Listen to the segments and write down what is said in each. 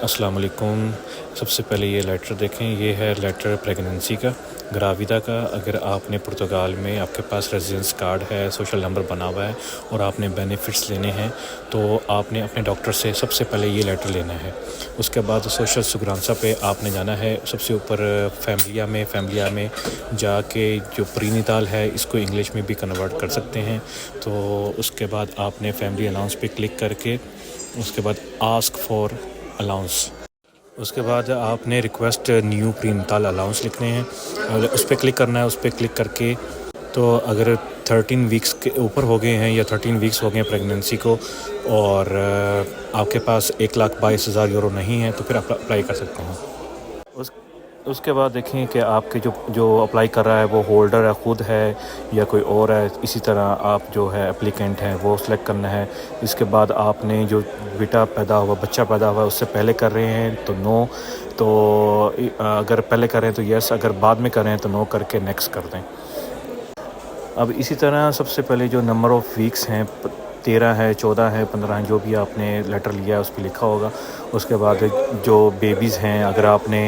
अस्सलाम वालेकुम। सबसे पहले ये लेटर देखें, ये है लेटर प्रेगनेंसी का, ग्राविदा का। अगर आपने पुर्तगाल में आपके पास रेजिडेंस कार्ड है, सोशल नंबर बना हुआ है और आपने बेनिफिट्स लेने हैं तो आपने अपने डॉक्टर से सबसे पहले ये लेटर लेना है। उसके बाद सोशल सुगरानसा पे आपने जाना है, सबसे ऊपर फैमिलिया में जाके जो प्रीनिताल है इसको इंग्लिश में भी कन्वर्ट कर सकते हैं। तो उसके बाद आपने फैमिली अलाउंस पे क्लिक करके उसके बाद आस्क फॉर अलाउंस, उसके बाद आपने रिक्वेस्ट न्यू प्रीनताल अलाउंस लिखने हैं और उस पर क्लिक करना है। उस पर क्लिक करके तो अगर 13 वीक्स के ऊपर हो गए हैं या 13 वीक्स हो गए हैं प्रेगनेंसी को और आपके पास 1,22,000 यूरो नहीं है तो फिर आप अप्लाई कर सकते हैं। उसके बाद देखें कि आपके जो अप्लाई कर रहा है वो होल्डर है, ख़ुद है या कोई और है। इसी तरह आप जो है एप्लीकेंट हैं वो सिलेक्ट करना है। इसके बाद आपने जो बच्चा पैदा हुआ उससे पहले कर रहे हैं तो नो, तो अगर पहले कर रहे हैं तो यस, अगर बाद में कर रहे हैं तो नो करके नेक्स्ट कर दें। अब इसी तरह सबसे पहले जो नंबर ऑफ़ वीक्स हैं 13 है, 14 है, 15 है, जो भी आपने लेटर लिया है उस पर लिखा होगा। उसके बाद जो बेबीज़ हैं, अगर आपने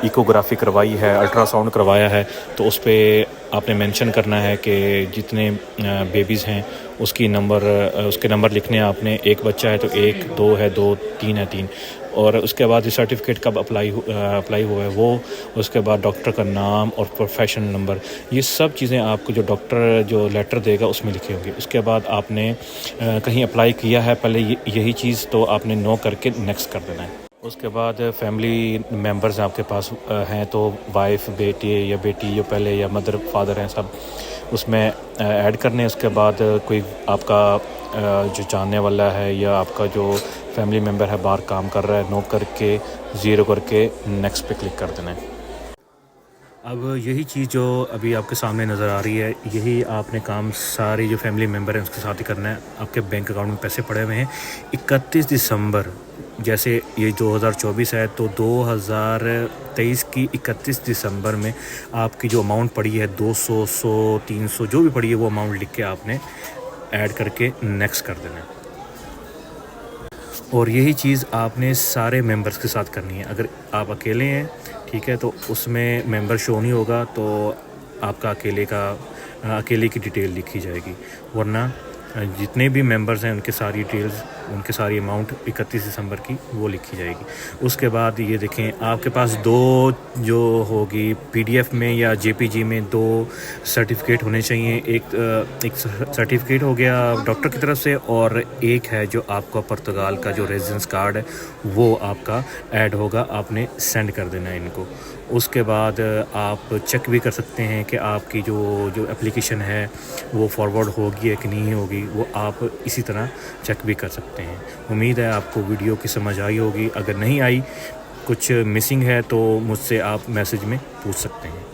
इकोग्राफी करवाई है, अल्ट्रासाउंड करवाया है तो उस पर आपने मेंशन करना है कि जितने बेबीज़ हैं उसके नंबर लिखने हैं आपने। एक बच्चा है तो 1, 2 है 2, 3 है 3। और उसके बाद सर्टिफिकेट कब अप्लाई हुआ है वो, उसके बाद डॉक्टर का नाम और प्रोफेशन नंबर, ये सब चीज़ें आपको जो डॉक्टर जो लेटर देगा उसमें लिखी होंगी। उसके बाद आपने कहीं अप्लाई किया है पहले यही चीज़ तो आपने नो करके नेक्स्ट कर देना है। उसके बाद फैमिली मेम्बर्स आपके पास हैं तो वाइफ, बेटी जो पहले या मदर फादर हैं सब उसमें ऐड करने। उसके बाद कोई आपका जो जानने वाला है या आपका जो फैमिली मेम्बर है बाहर काम कर रहा है, नो करके 0 करके नेक्स्ट पे क्लिक कर देना है। अब यही चीज़ जो अभी आपके सामने नज़र आ रही है, यही आपने काम सारी जो फैमिली मेम्बर हैं उसके साथ ही करना है। आपके बैंक अकाउंट में पैसे पड़े हुए हैं 31 दिसंबर, जैसे ये 2024 है तो 2023 की 31 दिसंबर में आपकी जो अमाउंट पड़ी है 200, 100, 300 जो भी पड़ी है वो अमाउंट लिख के आपने ऐड करके नेक्स्ट कर देना है। और यही चीज़ आपने सारे मेंबर्स के साथ करनी है। अगर आप अकेले हैं ठीक है तो उसमें मेंबर शो नहीं होगा, तो आपका अकेले की डिटेल लिखी जाएगी, वरना जितने भी मेंबर्स हैं उनके सारी डिटेल्स, उनके सारी अमाउंट 31 दिसंबर की वो लिखी जाएगी। उसके बाद ये देखें आपके पास 2 जो होगी PDF में या JPG में 2 सर्टिफिकेट होने चाहिए। एक सर्टिफिकेट हो गया डॉक्टर की तरफ से और एक है जो आपका पुर्तगाल का जो रेजिडेंस कार्ड है वो आपका ऐड होगा, आपने सेंड कर देना है इनको। उसके बाद आप चेक भी कर सकते हैं कि आपकी जो एप्लीकेशन है वो फॉरवर्ड होगी या कि नहीं होगी, वो आप इसी तरह चेक भी कर सकते हैं। उम्मीद है आपको वीडियो की समझ आई होगी। अगर नहीं आई, कुछ मिसिंग है तो मुझसे आप मैसेज में पूछ सकते हैं।